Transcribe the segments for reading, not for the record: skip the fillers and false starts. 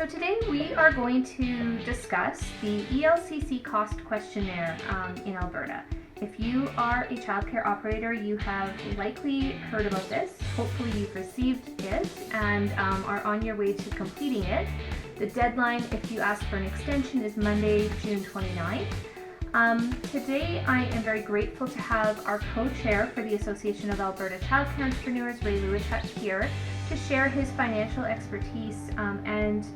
So today we are going to discuss the ELCC cost questionnaire in Alberta. If you are a childcare operator, you have likely heard about this. Hopefully you've received it and are on your way to completing it. The deadline, if you ask for an extension, is Monday, June 29th. Today I am very grateful to have our co-chair for the Association of Alberta Childcare Entrepreneurs, Ray Lewishuk, here to share his financial expertise and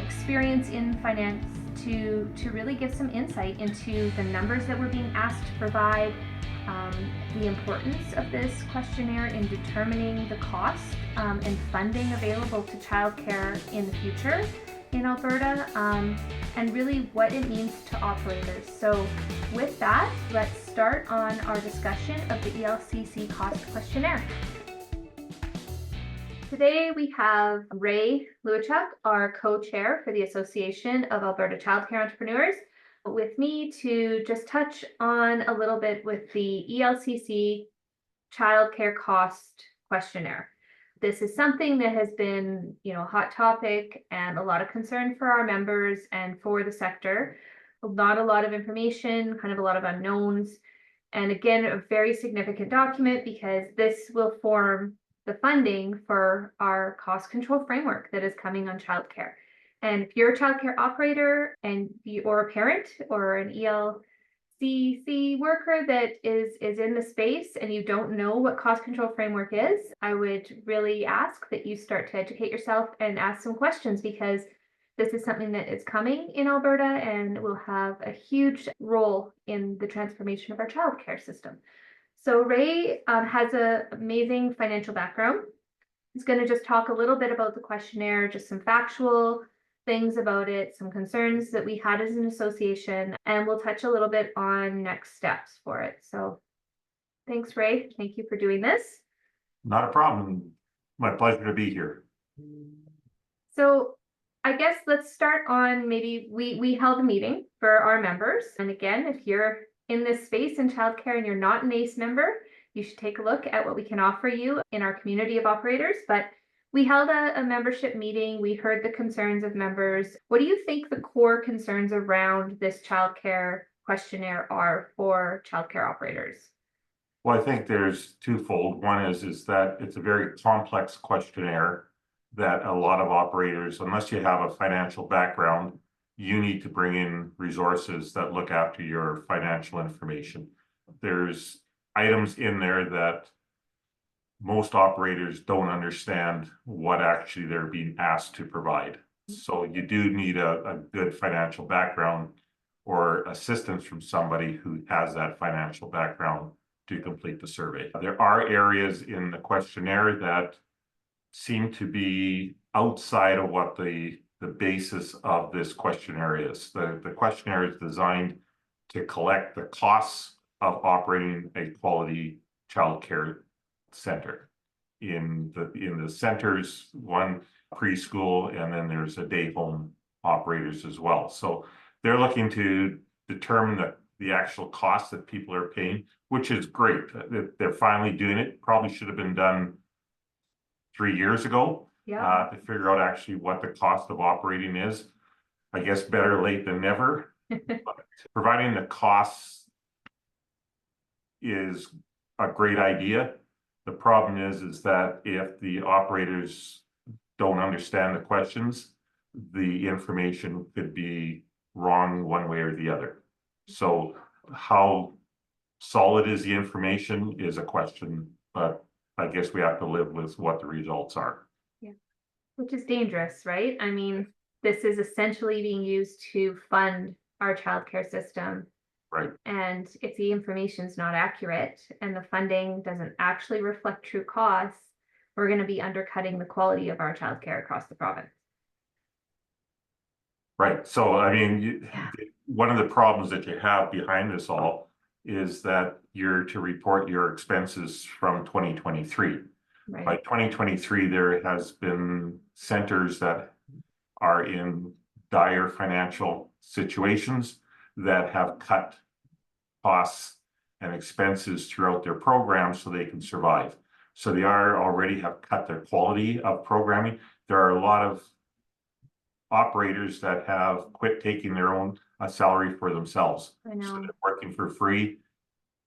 experience in finance to really give some insight into the numbers that we're being asked to provide, the importance of this questionnaire in determining the cost and funding available to childcare in the future in Alberta, and really what it means to operators. So with that, let's start on our discussion of the ELCC cost questionnaire. Today we have Ray Lewishuk, our co-chair for the Association of Alberta Childcare Entrepreneurs, with me to just touch on a little bit with the ELCC childcare cost questionnaire. This is something that has been, a hot topic and a lot of concern for our members and for the sector. Not a lot of information, kind of a lot of unknowns. And again, a very significant document because this will form the funding for our cost control framework that is coming on childcare. And if you're a childcare operator or a parent or an ELCC worker that is in the space and you don't know what cost control framework is, I would really ask that you start to educate yourself and ask some questions, because this is something that is coming in Alberta and will have a huge role in the transformation of our childcare system. So Ray has an amazing financial background. He's going to just talk a little bit about the questionnaire, just some factual things about it, some concerns that we had as an association, and we'll touch a little bit on next steps for it. So thanks, Ray. Thank you for doing this. Not a problem. My pleasure to be here. So I guess let's start on maybe we held a meeting for our members. And again, if you're in this space in childcare and you're not an ACE member, you should take a look at what we can offer you in our community of operators. But we held a membership meeting. We heard the concerns of members. What do you think the core concerns around this childcare questionnaire are for childcare operators? Well, I think there's twofold. One is that it's a very complex questionnaire that a lot of operators, unless you have a financial background, you need to bring in resources that look after your financial information. There's items in there that most operators don't understand what actually they're being asked to provide. So you do need a good financial background or assistance from somebody who has that financial background to complete the survey. There are areas in the questionnaire that seem to be outside of what the basis of this questionnaire is. The questionnaire is designed to collect the costs of operating a quality childcare center. In the centers, one preschool, and then there's a day home operators as well. So they're looking to determine the actual cost that people are paying, which is great. They're finally doing it. Probably should have been done 3 years ago. Yeah. To figure out actually what the cost of operating is. I guess better late than never. But providing the costs is a great idea. The problem is that if the operators don't understand the questions, the information could be wrong one way or the other. So how solid is the information is a question, but I guess we have to live with what the results are. Yeah, which is dangerous, right? I mean, this is essentially being used to fund our childcare system. Right. And if the information is not accurate and the funding doesn't actually reflect true costs, we're going to be undercutting the quality of our childcare across the province. Right. So, I mean, one of the problems that you have behind this all is that you're to report your expenses from 2023. Right. By 2023, there has been centers that are in dire financial situations that have cut costs and expenses throughout their programs so they can survive. So they already have cut their quality of programming. There are a lot of operators that have quit taking their own salary for themselves. I So know. they're working for free.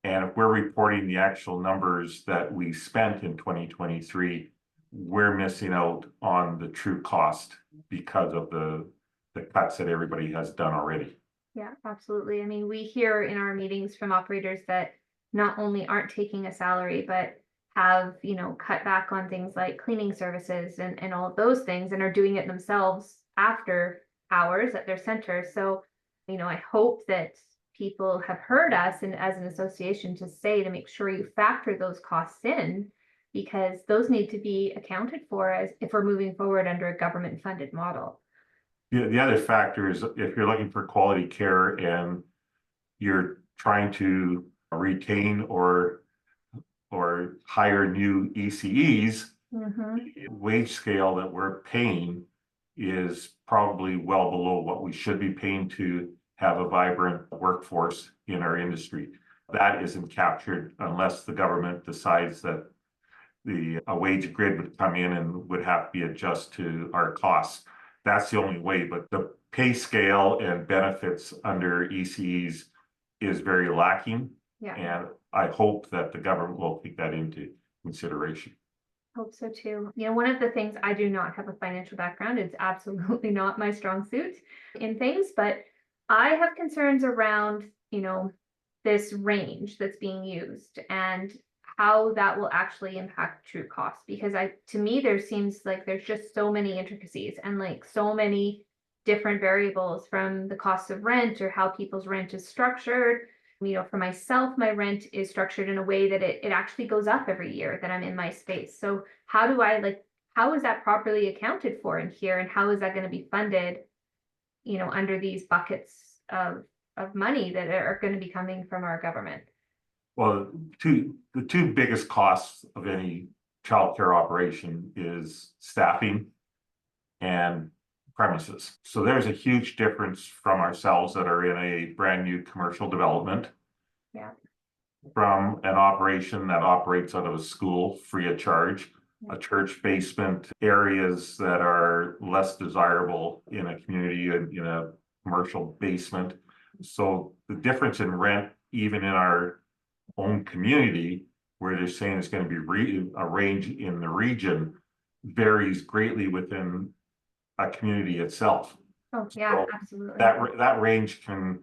And if we're reporting the actual numbers that we spent in 2023, we're missing out on the true cost because of the cuts that everybody has done already. Yeah, absolutely. I mean, we hear in our meetings from operators that not only aren't taking a salary, but have, cut back on things like cleaning services and all of those things and are doing it themselves after hours at their center. So, I hope that people have heard us and as an association to say to make sure you factor those costs in because those need to be accounted for as if we're moving forward under a government funded model. The other factor is if you're looking for quality care and you're trying to retain or hire new ECEs, wage scale that we're paying is probably well below what we should be paying to have a vibrant workforce in our industry. That isn't captured unless the government decides that a wage grid would come in and would have to be adjusted to our costs. That's the only way, but the pay scale and benefits under ECEs is very lacking. Yeah. And I hope that the government will take that into consideration. Hope so too. One of the things, I do not have a financial background. It's absolutely not my strong suit in things, but I have concerns around, this range that's being used and how that will actually impact true costs. Because to me, there seems like there's just so many intricacies and like so many different variables from the cost of rent or how people's rent is structured. For myself, my rent is structured in a way that it actually goes up every year that I'm in my space. So how is that properly accounted for in here? And how is that going to be funded, under these buckets of money that are going to be coming from our government? Well, the two biggest costs of any childcare operation is staffing and premises. So there's a huge difference from ourselves that are in a brand new commercial development. Yeah. From an operation that operates out of a school free of charge, a church basement, areas that are less desirable in a community in a commercial basement. So the difference in rent, even in our own community, where they're saying it's going to be a range in the region, varies greatly within a community itself. Oh yeah, so absolutely. That range can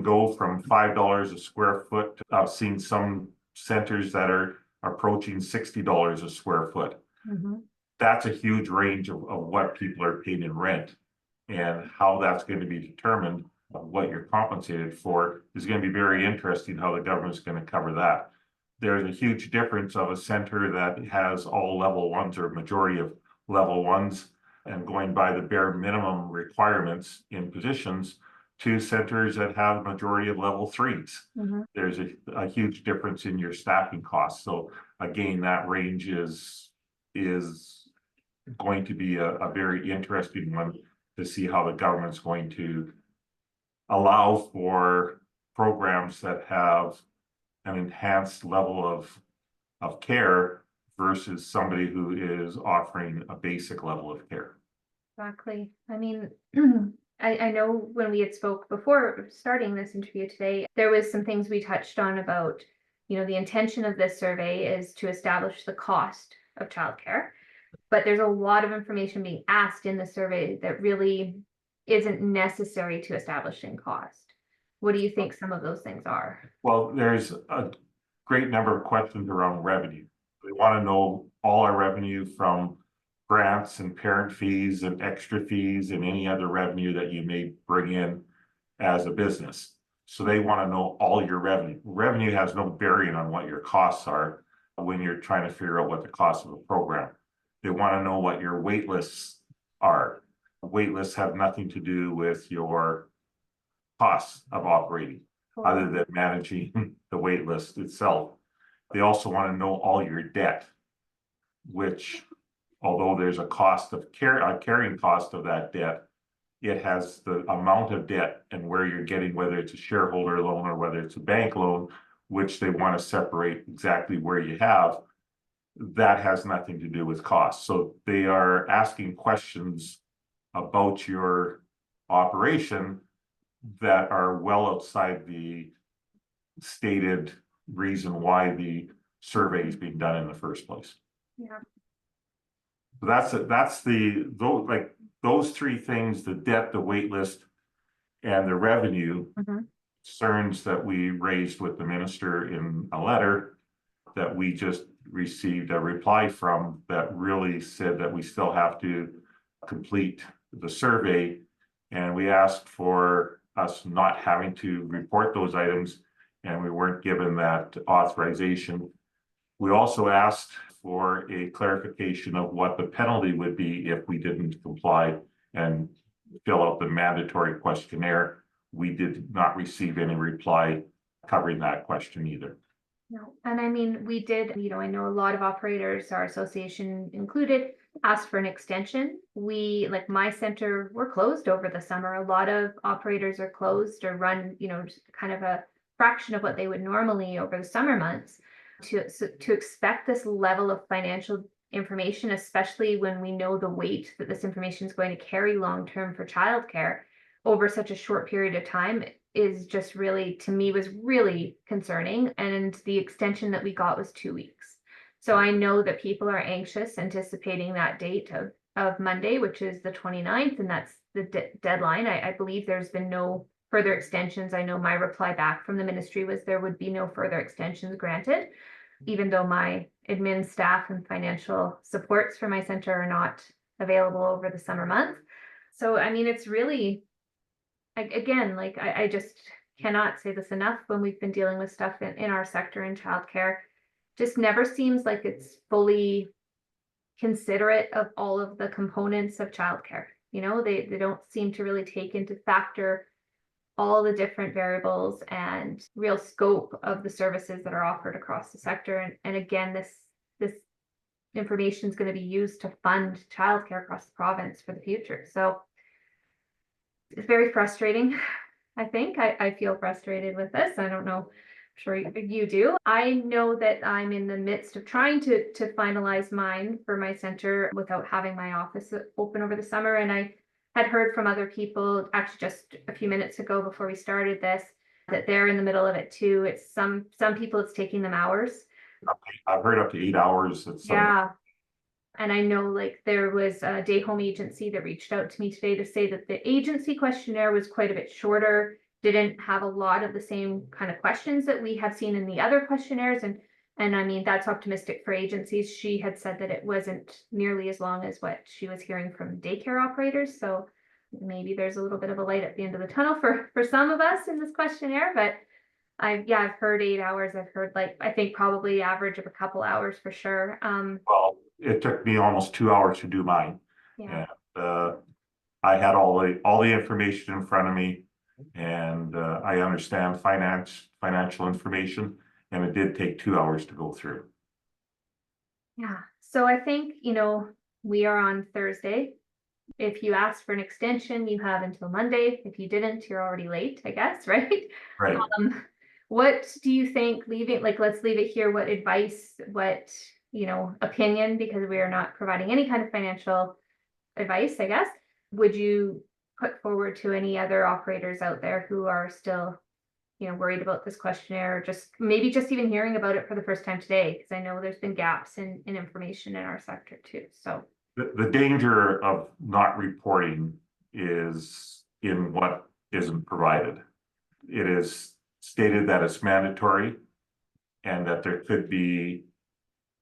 go from $5 a square foot. I've seen some centers that are approaching $60 a square foot. That's a huge range of what people are paying in rent, and how that's going to be determined. What you're compensated for is going to be very interesting how the government's going to cover that. There's a huge difference of a center that has all level ones or majority of level ones and going by the bare minimum requirements in positions to centers that have majority of level threes. There's a huge difference in your staffing costs. So again, that range is going to be a very interesting one to see how the government's going to allow for programs that have an enhanced level of care versus somebody who is offering a basic level of care. Exactly. I mean, I know when we had spoke before starting this interview today, there was some things we touched on about, the intention of this survey is to establish the cost of childcare, but there's a lot of information being asked in the survey that really isn't necessary to establishing cost. What do you think some of those things are? Well, there's a great number of questions around revenue. We want to know all our revenue from grants and parent fees and extra fees and any other revenue that you may bring in as a business. So they want to know all your revenue. Revenue has no bearing on what your costs are when you're trying to figure out what the cost of a program. They want to know what your wait lists are. Wait lists have nothing to do with your costs of operating, other than managing the wait list itself. They also want to know all your debt, which, although there's a cost of carrying cost of that debt, it has the amount of debt and where you're getting, whether it's a shareholder loan or whether it's a bank loan, which they want to separate exactly where you have. That has nothing to do with cost. So they are asking questions about your operation that are well outside the stated reason why the survey is being done in the first place. Yeah. Those three things, the debt, the wait list, and the revenue concerns that we raised with the minister in a letter that we just received a reply from that really said that we still have to complete the survey. And we asked for us not having to report those items, and we weren't given that authorization. We also asked for a clarification of what the penalty would be if we didn't comply and fill out the mandatory questionnaire. We did not receive any reply covering that question either. No, and I mean, we did, I know a lot of operators, our association included, asked for an extension. We, like my center, we're closed over the summer. A lot of operators are closed or run, kind of a fraction of what they would normally over the summer months. To expect this level of financial information, especially when we know the weight that this information is going to carry long-term for childcare over such a short period of time, is just really, to me, was really concerning. And the extension that we got was 2 weeks. So I know that people are anxious, anticipating that date of Monday, which is the 29th, and that's the deadline. I believe there's been no further extensions. I know my reply back from the ministry was there would be no further extensions granted, even though my admin staff and financial supports for my center are not available over the summer months. So, I mean, it's really, again, like I just cannot say this enough when we've been dealing with stuff in our sector in childcare. Just never seems like it's fully considerate of all of the components of childcare. They don't seem to really take into factor all the different variables and real scope of the services that are offered across the sector. And again, this information is going to be used to fund childcare across the province for the future. So it's very frustrating. I think I feel frustrated with this. I don't know. I'm sure you do. I know that I'm in the midst of trying to finalize mine for my center without having my office open over the summer. And I had heard from other people, actually just a few minutes ago before we started this, that they're in the middle of it too. It's some people, it's taking them hours. I've heard up to 8 hours. Yeah. And I know like there was a day home agency that reached out to me today to say that the agency questionnaire was quite a bit shorter, didn't have a lot of the same kind of questions that we have seen in the other questionnaires. And I mean, that's optimistic for agencies. She had said that it wasn't nearly as long as what she was hearing from daycare operators. So maybe there's a little bit of a light at the end of the tunnel for some of us in this questionnaire. But I've heard 8 hours. I've heard I think probably average of a couple hours for sure. Well, it took me almost 2 hours to do mine. Yeah. And I had all the information in front of me, and I understand financial information, and it did take 2 hours to go through. Yeah. So I think, we are on Thursday. If you asked for an extension, you have until Monday. If you didn't, you're already late, I guess, right? Right. What do you think, let's leave it here. What advice, what, opinion, because we are not providing any kind of financial advice, I guess, would you put forward to any other operators out there who are still, worried about this questionnaire, or maybe just even hearing about it for the first time today? Because I know there's been gaps in information in our sector too. So the danger of not reporting is in what isn't provided. It is stated that it's mandatory and that there could be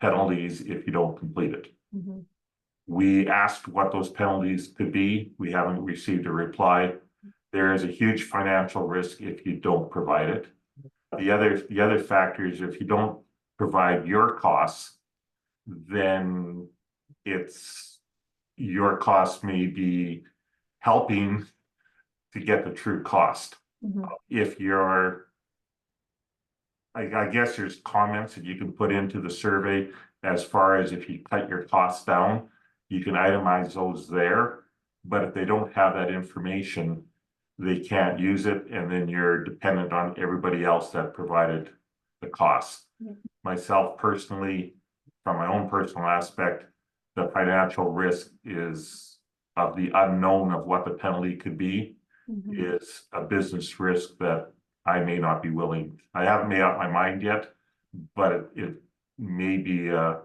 penalties if you don't complete it. We asked what those penalties could be. We haven't received a reply. There is a huge financial risk if you don't provide it. The other factor is if you don't provide your costs, then your costs may be helping to get the true cost. If I guess there's comments that you can put into the survey as far as if you cut your costs down, you can itemize those there. But if they don't have that information, they can't use it, and then you're dependent on everybody else that provided the costs. Myself personally, from my own personal aspect, the financial risk is of the unknown of what the penalty could be Mhm. is a business risk that I may not be willing. I haven't made up my mind yet, but it may be a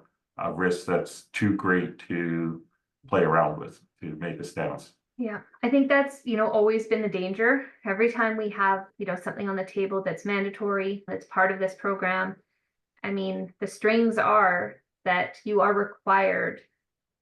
risk that's too great to play around with, to make a stance. Yeah, I think that's, always been the danger. Every time we have, something on the table that's mandatory, that's part of this program. I mean, the strings are that you are required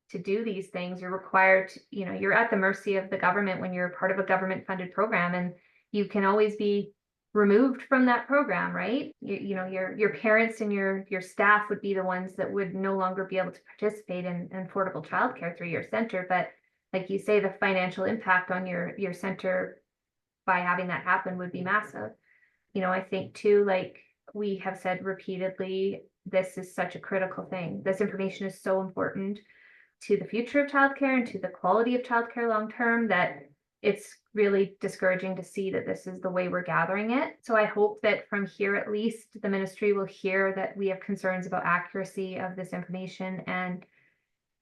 to do these things. You're required to, you're at the mercy of the government when you're part of a government funded program, and you can always be removed from that program, right? Your parents and your staff would be the ones that would no longer be able to participate in affordable childcare through your center. But like you say, the financial impact on your center by having that happen would be massive. I think too, like we have said repeatedly, this is such a critical thing. This information is so important to the future of childcare and to the quality of childcare long term that it's really discouraging to see that this is the way we're gathering it. So I hope that from here, at least the ministry will hear that we have concerns about accuracy of this information. And,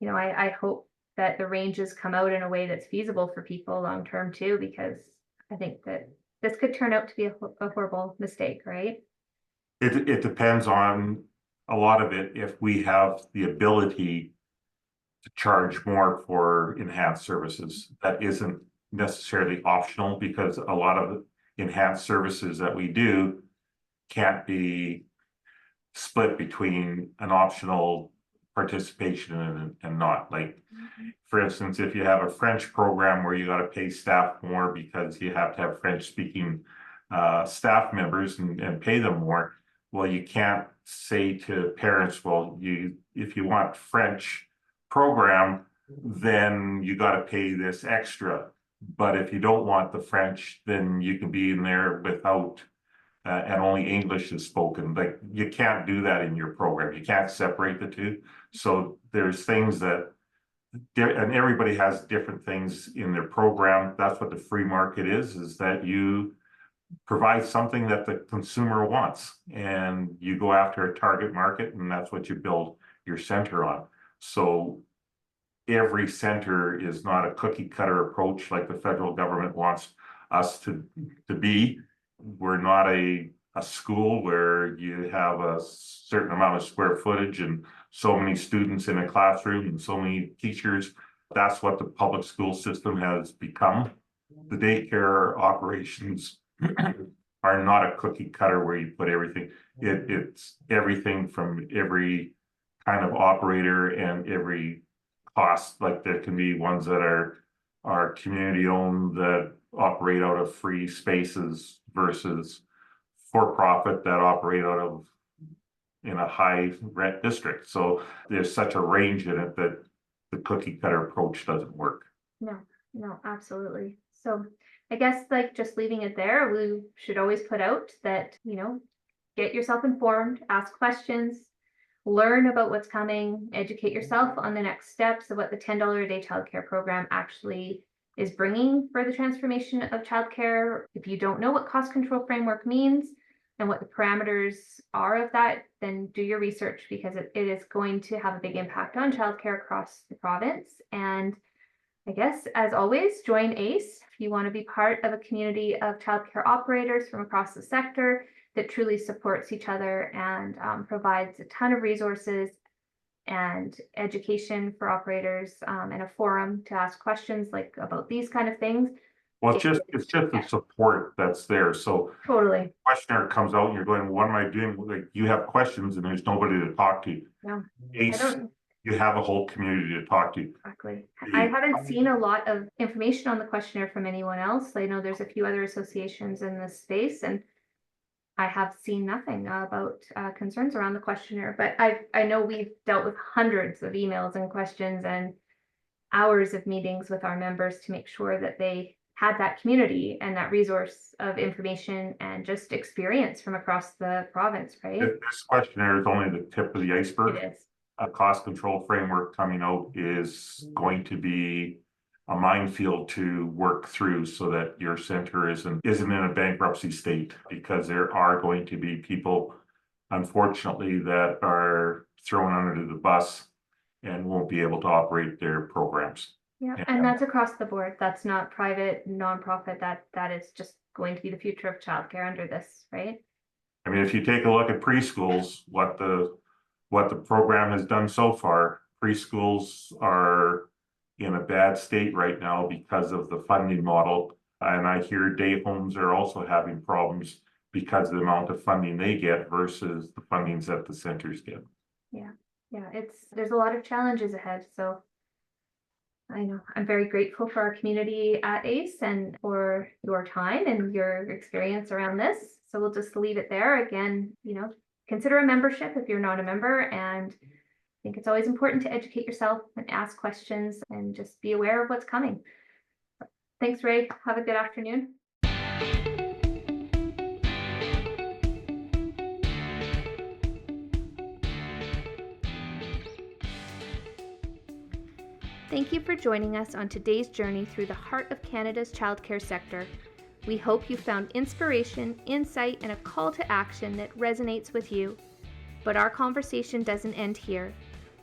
I hope that the ranges come out in a way that's feasible for people long term too, because I think that this could turn out to be a horrible mistake, right? It depends on a lot of it if we have the ability to charge more for enhanced services. That isn't necessarily optional, because a lot of enhanced services that we do can't be split between an optional participation and not. Like, for instance, if you have a French program where you got to pay staff more because you have to have French speaking staff members and pay them more, well, you can't say to parents, well, if you want French program, then you got to pay this extra. But if you don't want the French, then you can be in there without and only English is spoken. Like, you can't do that in your program. You can't separate the two. So there's things that, and everybody has different things in their program. That's what the free market is that you provide something that the consumer wants, and you go after a target market, and that's what you build your center on. So every center is not a cookie cutter approach like the federal government wants us to be. We're not a school where you have a certain amount of square footage and so many students in a classroom and so many teachers. That's what the public school system has become. The daycare operations are not a cookie cutter where you put everything. It's everything from every kind of operator and every cost. Like, there can be ones that are community owned that operate out of free spaces versus for profit that operate out of in a high rent district. So there's such a range in it that the cookie cutter approach doesn't work. No, absolutely. So I guess, like, just leaving it there, we should always put out that, get yourself informed, ask questions, learn about what's coming, educate yourself on the next steps of what the $10 a day childcare program actually is bringing for the transformation of childcare. If you don't know what cost control framework means and what the parameters are of that, then do your research, because it is going to have a big impact on childcare across the province. And I guess, as always, join ACE if you want to be part of a community of childcare operators from across the sector that truly supports each other and provides a ton of resources and education for operators, and a forum to ask questions like about these kind of things. Well, it's just the support that's there. So Totally. Questionnaire comes out and you're going, what am I doing? Like, you have questions and there's nobody to talk to. No, ACE, you have a whole community to talk to. Exactly. I haven't seen a lot of information on the questionnaire from anyone else. I know there's a few other associations in this space, and I have seen nothing about concerns around the questionnaire. But I know we've dealt with hundreds of emails and questions and hours of meetings with our members to make sure that they had that community and that resource of information and just experience from across the province, right? This questionnaire is only the tip of the iceberg. It is. A cost control framework coming out is going to be a minefield to work through so that your center isn't in a bankruptcy state, because there are going to be people, unfortunately, that are thrown under the bus and won't be able to operate their programs. Yeah, Yeah. and that's across the board. That's not private, nonprofit. That is just going to be the future of childcare under this, right? I mean, if you take a look at preschools, what the program has done so far, preschools are in a bad state right now because of the funding model. And I hear day homes are also having problems because of the amount of funding they get versus the fundings that the centers get. Yeah, there's a lot of challenges ahead. So I know I'm very grateful for our community at ACE and for your time and your experience around this. So we'll just leave it there. Again, consider a membership if you're not a member, and I think it's always important to educate yourself and ask questions and just be aware of what's coming. Thanks, Ray. Have a good afternoon. Thank you for joining us on today's journey through the heart of Canada's childcare sector. We hope you found inspiration, insight, and a call to action that resonates with you. But our conversation doesn't end here.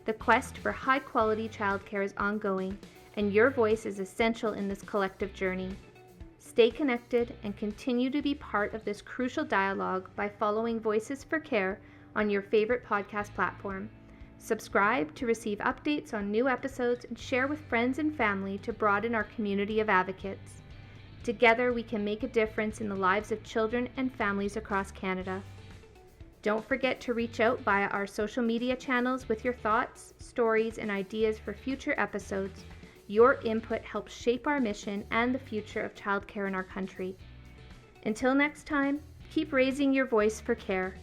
The quest for high-quality childcare is ongoing, and your voice is essential in this collective journey. Stay connected and continue to be part of this crucial dialogue by following Voices for Care on your favorite podcast platform. Subscribe to receive updates on new episodes and share with friends and family to broaden our community of advocates. Together, we can make a difference in the lives of children and families across Canada. Don't forget to reach out via our social media channels with your thoughts, stories, and ideas for future episodes. Your input helps shape our mission and the future of childcare in our country. Until next time, keep raising your voice for care,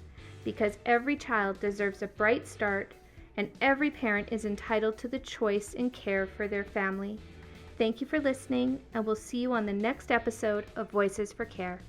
because every child deserves a bright start, and every parent is entitled to the choice and care for their family. Thank you for listening, and we'll see you on the next episode of Voices for Care.